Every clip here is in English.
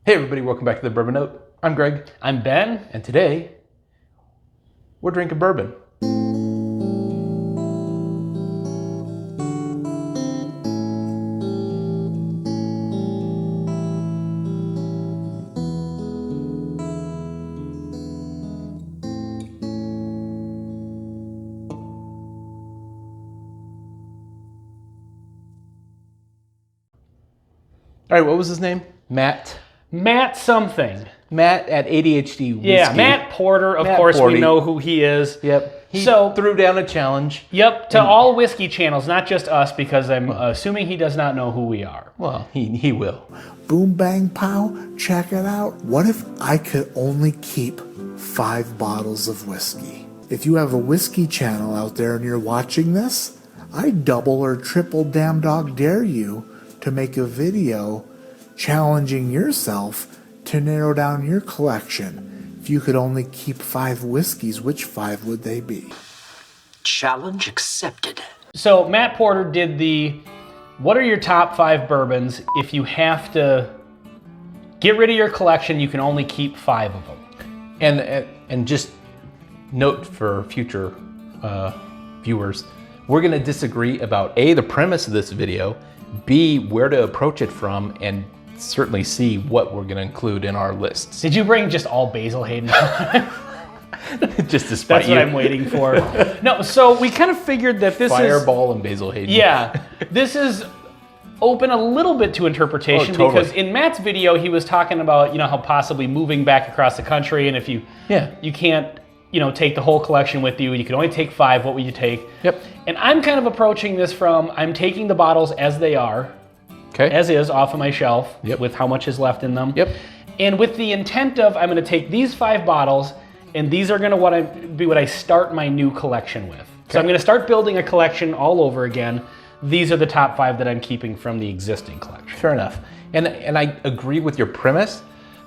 Hey everybody, welcome back to the Bourbon Note. I'm Greg. I'm Ben. And today, we're drinking bourbon. All right, what was his name? Matt Something. Matt at ADHD Whiskey. Yeah, Matt Porter, of course, we know who he is. Yep. He threw down a challenge. Yep, to all whiskey channels, not just us, because I'm assuming he does not know who we are. Well, he will. Boom, bang, pow, check it out. What if I could only keep 5 bottles of whiskey? If you have a whiskey channel out there and you're watching this, I double or triple damn dog dare you to make a video challenging yourself to narrow down your collection. If you could only keep 5 whiskeys, which 5 would they be? Challenge accepted. So Matt Porter did what are your top 5 bourbons? If you have to get rid of your collection, you can only keep 5 of them. And just note for future viewers, we're going to disagree about A, the premise of this video, B, where to approach it from, and certainly C, what we're going to include in our lists. Did you bring just all Basil Hayden? Just to spite That's what I'm waiting for. No, so we kind of figured that this Fireball and Basil Hayden. Yeah, this is open a little bit to interpretation because in Matt's video he was talking about how possibly moving back across the country, and if you can't take the whole collection with you, you can only take 5. What would you take? Yep. And I'm kind of approaching this from I'm taking the bottles as they are, as is off of my shelf with how much is left in them. Yep. And with the intent of I'm going to take these 5 bottles, and these are going to be what I start my new collection with. So I'm going to start building a collection all over again. These are the top 5 that I'm keeping from the existing collection. Fair enough. And I agree with your premise,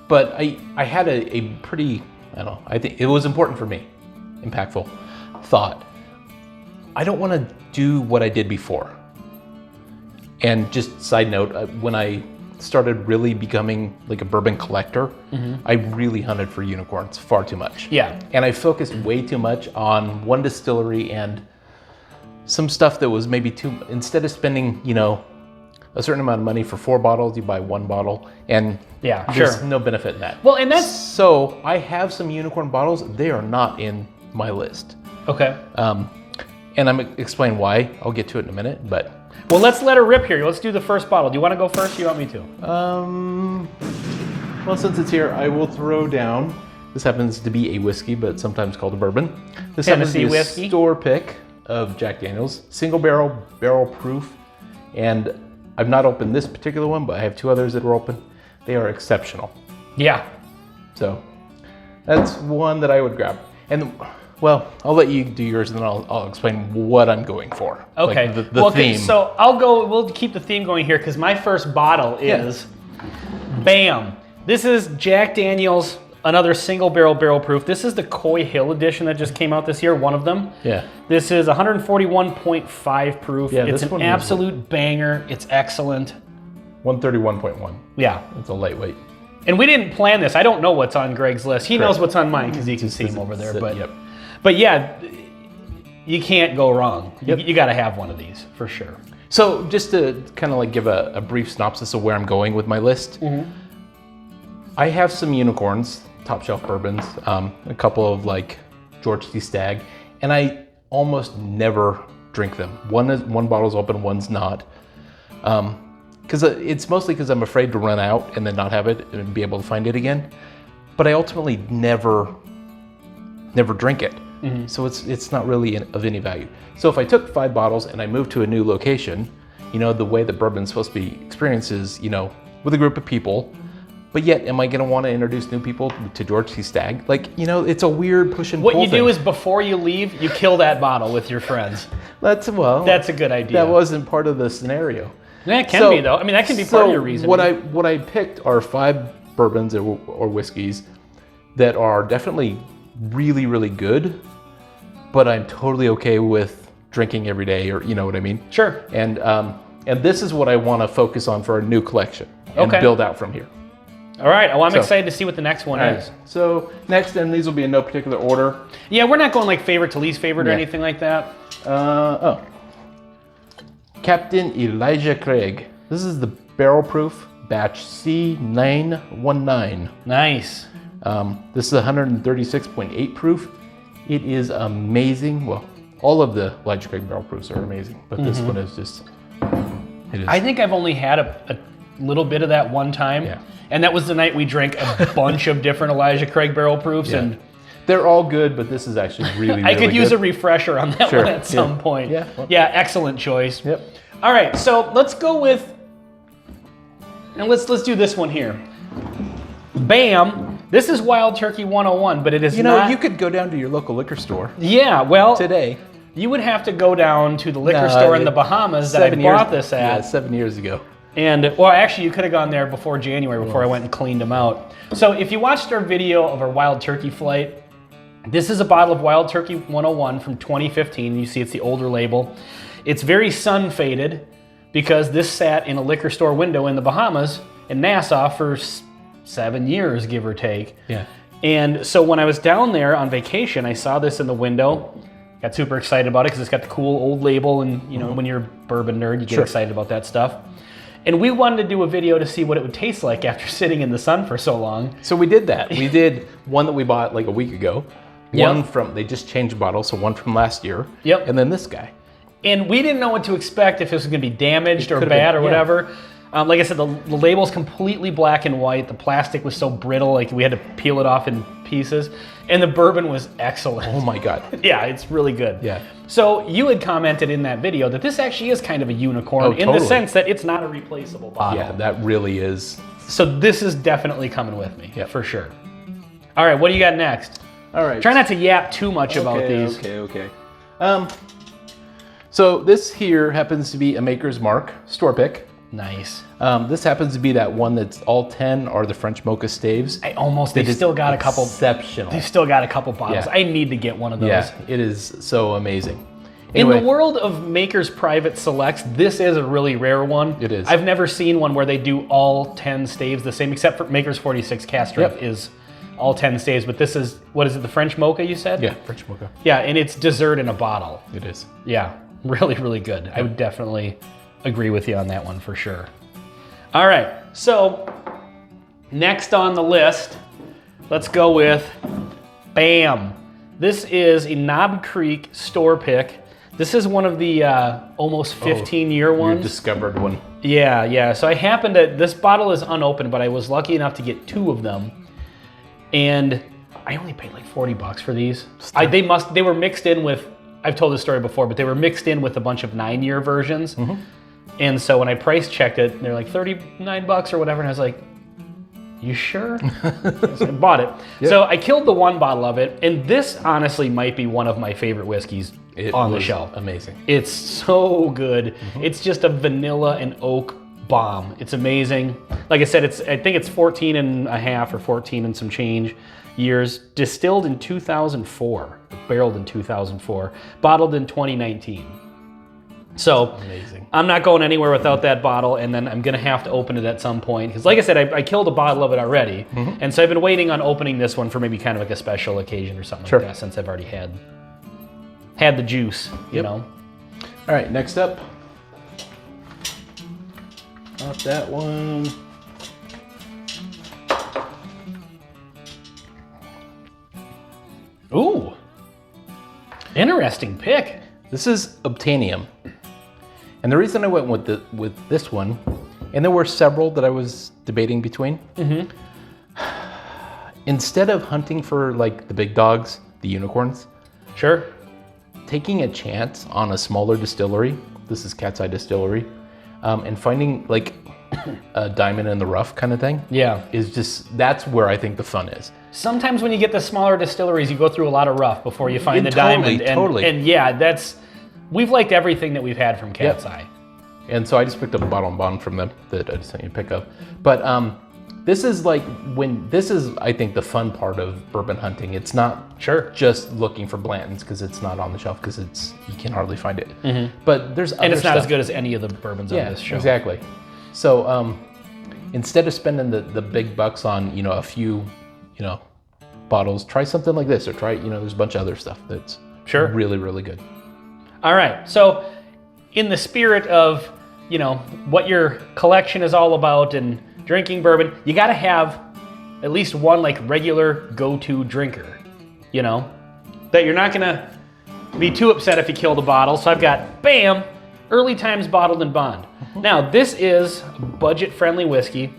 but I had a pretty, I think it was important for me, impactful thought. I don't want to do what I did before. And just side note, when I started really becoming like a bourbon collector, I really hunted for unicorns far too much. Yeah. And I focused way too much on one distillery and some stuff that was maybe instead of spending, a certain amount of money for 4 bottles, you buy 1 bottle, and there's no benefit in that. Well, and that's... So I have some unicorn bottles. They are not in my list. Okay. And I'm explain why. I'll get to it in a minute, but... Well, let's let her rip here. Let's do the first bottle. Do you want to go first or you want me to? Well, since it's here, I will throw down. This happens to be a whiskey, but sometimes called a bourbon. This happens to be whiskey. A store pick of Jack Daniel's. Single barrel proof. And I've not opened this particular one, but I have 2 others that are open. They are exceptional. Yeah. So that's one that I would grab. And well, I'll let you do yours, and then I'll explain what I'm going for. Okay. Like the theme. So we'll keep the theme going here because my first bottle is, bam. This is Jack Daniel's, another single barrel proof. This is the Coy Hill edition that just came out this year, one of them. Yeah. This is 141.5 proof. Yeah, it's an absolute banger. It's excellent. 131.1. Yeah. It's a lightweight. And we didn't plan this. I don't know what's on Greg's list. He knows what's on mine because you can see him over there. But yeah, you can't go wrong. You got to have one of these for sure. So just to kind of like give a brief synopsis of where I'm going with my list. I have some unicorns, top shelf bourbons, a couple of like George T. Stagg, and I almost never drink them. One bottle's open, one's not. Because it's mostly because I'm afraid to run out and then not have it and be able to find it again. But I ultimately never drink it. So it's not really of any value. So if I took 5 bottles and I moved to a new location, the way that bourbon's supposed to be experienced is, with a group of people, but yet am I going to want to introduce new people to George T. Stagg? Like, it's a weird push and pull What you do is before you leave, you kill that bottle with your friends. That's a good idea. That wasn't part of the scenario. Yeah, it can be though. I mean, that can be part of your reason. What I picked are 5 bourbons or whiskeys that are definitely really, really good, but I'm totally okay with drinking every day, or you know what I mean? Sure. And this is what I want to focus on for a new collection and build out from here. All right. Oh, I'm excited to see what the next one is. So next, and these will be in no particular order. Yeah, we're not going like favorite to least favorite or anything like that. Captain Elijah Craig. This is the barrel proof batch C919. Nice. This is 136.8 proof. It is amazing. Well, all of the Elijah Craig barrel proofs are amazing, but this one is just, it is. I think I've only had a little bit of that one time. Yeah. And that was the night we drank a bunch of different Elijah Craig barrel proofs. Yeah. And they're all good, but this is actually really, I could use a good. refresher on that one at some point. Yeah. Well. Yeah, excellent choice. Yep. All right, so let's go with, and let's do this one here. Bam. This is Wild Turkey 101, but it is not. You could go down to your local liquor store Yeah, well. today. You would have to go down to the liquor store in the Bahamas that I bought this at. Yeah, 7 years ago. And, well, actually, you could have gone there before January, before I went and cleaned them out. So if you watched our video of our Wild Turkey flight, this is a bottle of Wild Turkey 101 from 2015. You see it's the older label. It's very sun-faded because this sat in a liquor store window in the Bahamas, in Nassau, for 7 years, give or take. Yeah. And so when I was down there on vacation, I saw this in the window. Got super excited about it because it's got the cool old label, and you know, when you're a bourbon nerd, you get excited about that stuff. And we wanted to do a video to see what it would taste like after sitting in the sun for so long. So we did that. We did one that we bought like a week ago. One from, they just changed bottles, so one from last year. Yep. And then this guy. And we didn't know what to expect, if it was going to be damaged or bad or whatever. Like I said, the label's completely black and white. The plastic was so brittle, like we had to peel it off in pieces. And the bourbon was excellent. Oh my God. Yeah, it's really good. Yeah. So you had commented in that video that this actually is kind of a unicorn in the sense that it's not a replaceable bottle. Yeah, that really is. So this is definitely coming with me, for sure. All right, what do you got next? All right. Try not to yap too much about these. Okay. So this here happens to be a Maker's Mark store pick. Nice. This happens to be that one that's all 10 are the French mocha staves. They've still got a couple. Exceptional. They've still got a couple bottles. Yeah. I need to get one of those. Yeah, it is so amazing. Anyway, in the world of Maker's Private Selects, this is a really rare one. It is. I've never seen one where they do all 10 staves the same, except for Maker's 46 Cask Strength is all 10 staves. But this is, what is it, the French mocha you said? Yeah, French mocha. Yeah, and it's dessert in a bottle. It is. Yeah, really, really good. I would definitely agree with you on that one for sure. All right, so next on the list, let's go with Bam. This is a Knob Creek store pick. This is one of the almost 15-year ones. You discovered one. Yeah. So I happened to, this bottle is unopened, but I was lucky enough to get 2 of them. And I only paid like $40 for these. They were mixed in with, I've told this story before, but they were mixed in with a bunch of 9-year versions. Mm-hmm. And so when I price checked it, they're like $39 or whatever, and I was like, you sure? So I bought it. Yep. So I killed the one bottle of it, and this honestly might be one of my favorite whiskeys on the shelf. Amazing. It's so good. Mm-hmm. It's just a vanilla and oak bomb. It's amazing. Like I said, I think it's 14 and a half or 14 and some change years. Distilled in 2004, barreled in 2004, bottled in 2019. So amazing. I'm not going anywhere without that bottle, and then I'm gonna have to open it at some point. Because like I said, I killed a bottle of it already. Mm-hmm. And so I've been waiting on opening this one for maybe kind of like a special occasion or something like that, since I've already had the juice, you know. All right, next up. Not that one. Ooh, interesting pick. This is Obtainium. And the reason I went with this one, and there were several that I was debating between, instead of hunting for like the big dogs, the unicorns, taking a chance on a smaller distillery, this is Cat's Eye Distillery, and finding like a diamond in the rough kind of thing, is just, that's where I think the fun is. Sometimes when you get the smaller distilleries, you go through a lot of rough before you find the diamond. And yeah, we've liked everything that we've had from Cat's Eye. And so I just picked up a bottle and bond from them that I just sent you a pick of. But this is like I think the fun part of bourbon hunting. It's not just looking for Blanton's because it's not on the shelf because you can hardly find it. Mm-hmm. But there's other and it's not stuff. as good as any of the bourbons on this show. Exactly. So instead of spending the big bucks on, you know, a few, you know, bottles, try something like this, or try, you know, there's a bunch of other stuff that's really, really good. All right, so in the spirit of, you know, what your collection is all about and drinking bourbon, you got to have at least one like regular go-to drinker, you know, that you're not gonna be too upset if you kill the bottle. So I've got, bam, Early Times Bottled in Bond. Now this is budget-friendly whiskey,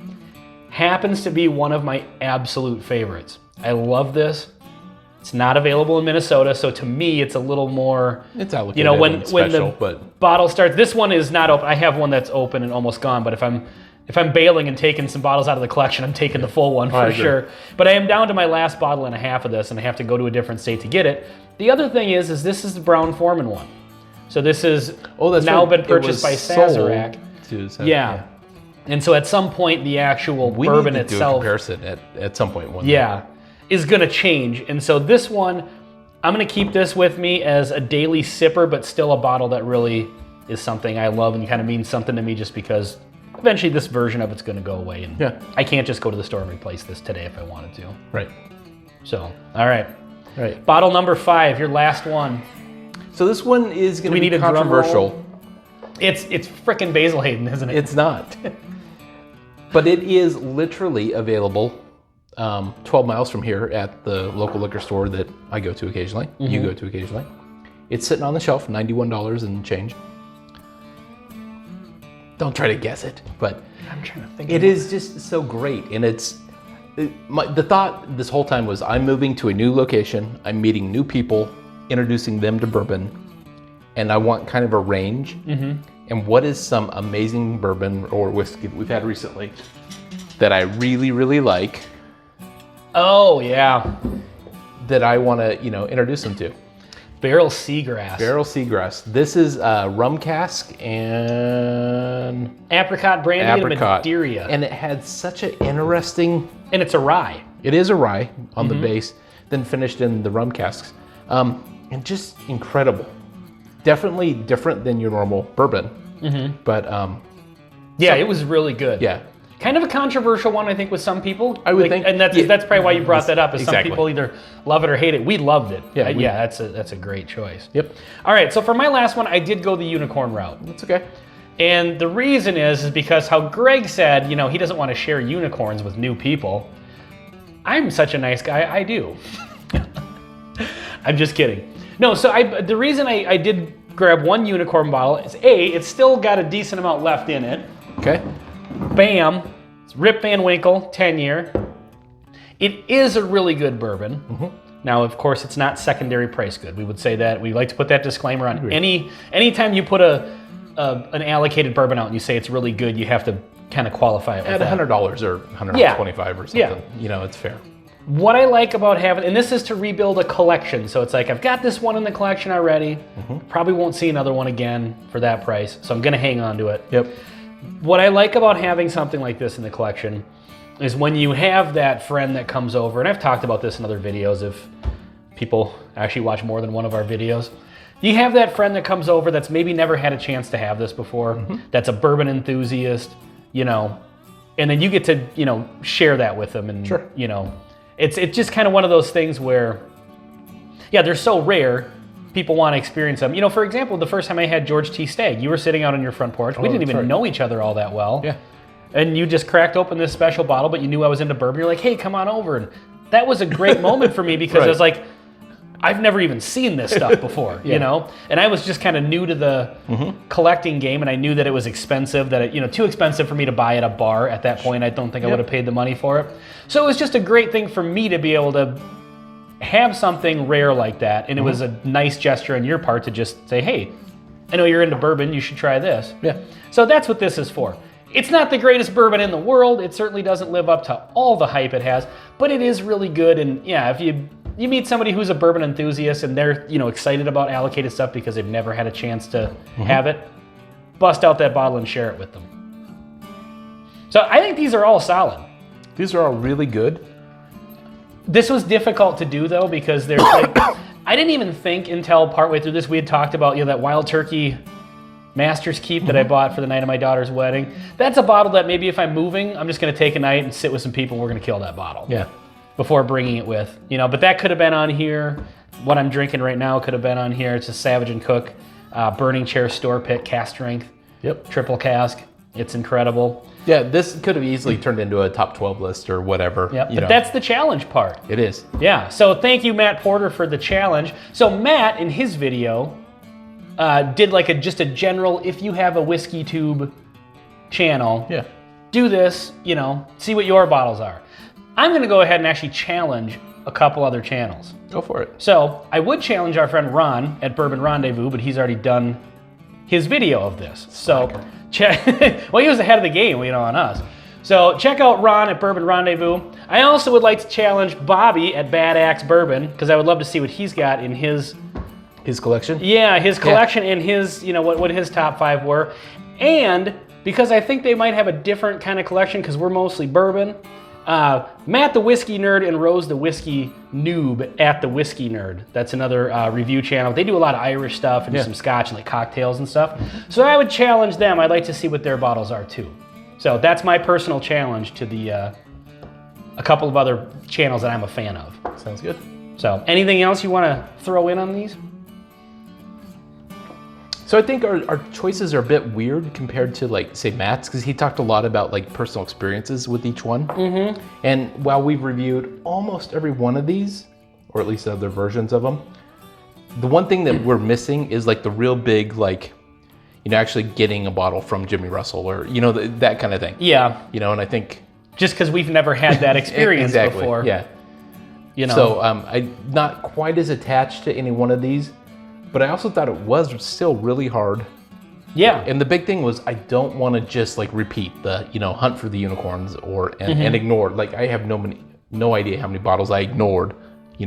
happens to be one of my absolute favorites. I love this. It's not available in Minnesota, so to me, it's a little more. It's allocated, you know, when the bottle starts. This one is not open. I have one that's open and almost gone. But if I'm bailing and taking some bottles out of the collection, I'm taking the full one for sure. But I am down to my last bottle and a half of this, and I have to go to a different state to get it. The other thing is this is the Brown-Forman one. So this is now been purchased by Sazerac. Yeah. And so at some point, the actual bourbon itself. We need to do a comparison at some point. Is going to change. And so this one, I'm going to keep this with me as a daily sipper, but still a bottle that really is something I love and kind of means something to me, just because eventually this version of it's going to go away. And I can't just go to the store and replace this today if I wanted to. Right. So, all right. Bottle number 5, your last one. So this one is going to be controversial. It's frickin' Basil Hayden, isn't it? It's not. But it is literally available 12 miles from here at the local liquor store that I go to occasionally. You go to occasionally. It's sitting on the shelf, $91 and change. Don't try to guess it, but I'm trying to think. It is just so great, and the thought this whole time was, I'm moving to a new location, I'm meeting new people, introducing them to bourbon, and I want kind of a range. And what is some amazing bourbon or whiskey that we've had recently that I really, really like? Oh, yeah. That I want to, you know, introduce them to. Barrel Seagrass. Barrel Seagrass. This is rum cask and apricot brandy and Madeira. And it had such an interesting. And it's a rye. It is a rye on the base, then finished in the rum casks, and just incredible. Definitely different than your normal bourbon, but yeah, it was really good. Yeah. Kind of a controversial one, I think, with some people. I would think, and that's probably why you brought that up. Is some people either love it or hate it. We loved it. Yeah, that's a great choice. Yep. All right, so for my last one, I did go the unicorn route. That's okay. And the reason is because how Greg said, you know, he doesn't want to share unicorns with new people. I'm such a nice guy. I do. I'm just kidding. No, so the reason I did grab one unicorn bottle is it's still got a decent amount left in it. Okay. Bam, it's Rip Van Winkle, 10-year. It is a really good bourbon. Now, of course, it's not secondary price good. We would say that. We like to put that disclaimer on. Anytime you put an allocated bourbon out and you say it's really good, you have to kind of qualify it with at $100 or $125 or something. You know, it's fair. What I like about having, and this is to rebuild a collection, so it's like I've got this one in the collection already, probably won't see another one again for that price, so I'm gonna hang on to it. Yep. What I like about having something like this in the collection is when you have that friend that comes over, and I've talked about this in other videos if people actually watch more than one of our videos. You have that friend that comes over that's maybe never had a chance to have this before, that's a bourbon enthusiast, you know, and then you get to, you know, share that with them, and you know, it's just kind of one of those things where, yeah, they're so rare, people want to experience them. You know, for example, the first time I had George T. Stagg, you were sitting out on your front porch. We didn't even know each other all that well. Yeah. And you just cracked open this special bottle, but you knew I was into bourbon. You're like, hey, come on over. And that was a great moment for me because I was like, I've never even seen this stuff before, you know? And I was just kind of new to the collecting game, and I knew that it was expensive, that it, you know, too expensive for me to buy at a bar at that point. I don't think I would have paid the money for it. So it was just a great thing for me to be able to have something rare like that, and it was a nice gesture on your part to just say, hey, I know you're into bourbon, you should try this. Yeah. So that's what this is for. It's not the greatest bourbon in the world. It certainly doesn't live up to all the hype it has, but it is really good. And yeah, if you meet somebody who's a bourbon enthusiast and they're, you know, excited about allocated stuff because they've never had a chance to have it, bust out that bottle and share it with them. So I think these are all solid. These are all really good. This was difficult to do though, because there's like, I didn't even think until partway through this, we had talked about, you know, that Wild Turkey Master's Keep that I bought for the night of my daughter's wedding. That's a bottle that maybe if I'm moving, I'm just going to take a night and sit with some people. We're going to kill that bottle. Yeah. Before bringing it with, but that could have been on here. What I'm drinking right now could have been on here. It's a Savage and Cook Burning Chair Store Pit Cask Strength. Yep. Triple cask. It's incredible. Yeah, this could have easily turned into a top 12 list or whatever. Yeah, but that's the challenge part. It is. Yeah, so thank you, Matt Porter, for the challenge. So Matt, in his video, did like just a general, if you have a whiskey tube channel, do this, see what your bottles are. I'm gonna go ahead and actually challenge a couple other channels. Go for it. So I would challenge our friend Ron at Bourbon Rendezvous, but he's already done his video of this. So well, he was ahead of the game, on us. So check out Ron at Bourbon Rendezvous. I also would like to challenge Bobby at Bad Axe Bourbon, because I would love to see what he's got in his collection. Yeah, his collection and his, what his top 5 were. And because I think they might have a different kind of collection, because we're mostly bourbon. Matt the Whiskey Nerd and Rose the Whiskey Noob at the Whiskey Nerd. That's another review channel. They do a lot of Irish stuff and some Scotch and like cocktails and stuff. So I would challenge them. I'd like to see what their bottles are too. So that's my personal challenge to the a couple of other channels that I'm a fan of. Sounds good. So anything else you want to throw in on these? So I think our choices are a bit weird compared to like, say, Matt's, because he talked a lot about like personal experiences with each one. Mm-hmm. And while we've reviewed almost every one of these, or at least other versions of them, the one thing that we're missing is like the real big, like, actually getting a bottle from Jimmy Russell or, that kind of thing. Yeah. And I think... Just because we've never had that experience exactly, before. Yeah. So I'm not quite as attached to any one of these, but I also thought it was still really hard. Yeah. And the big thing was I don't want to just like repeat the, hunt for the unicorns and ignore. Like I have no idea how many bottles I ignored,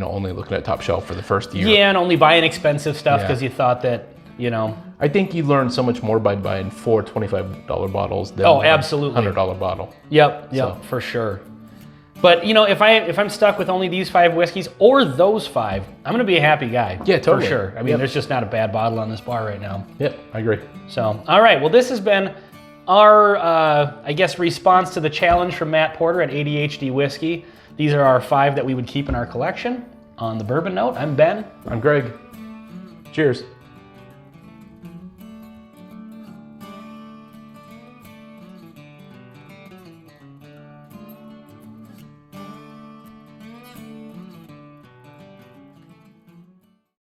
only looking at Top Shelf for the first year. Yeah, and only buying expensive stuff because you thought that, I think you learn so much more by buying 4 $25 bottles than absolutely. $100 bottle. Yep, for sure. But if I'm stuck with only these 5 whiskeys or those 5, I'm gonna be a happy guy. Yeah, totally. For sure. I mean, there's just not a bad bottle on this bar right now. Yep, I agree. So, all right. Well, this has been our, I guess, response to the challenge from Matt Porter at ADHD Whiskey. These are our 5 that we would keep in our collection. On the bourbon note, I'm Ben. I'm Greg. Cheers.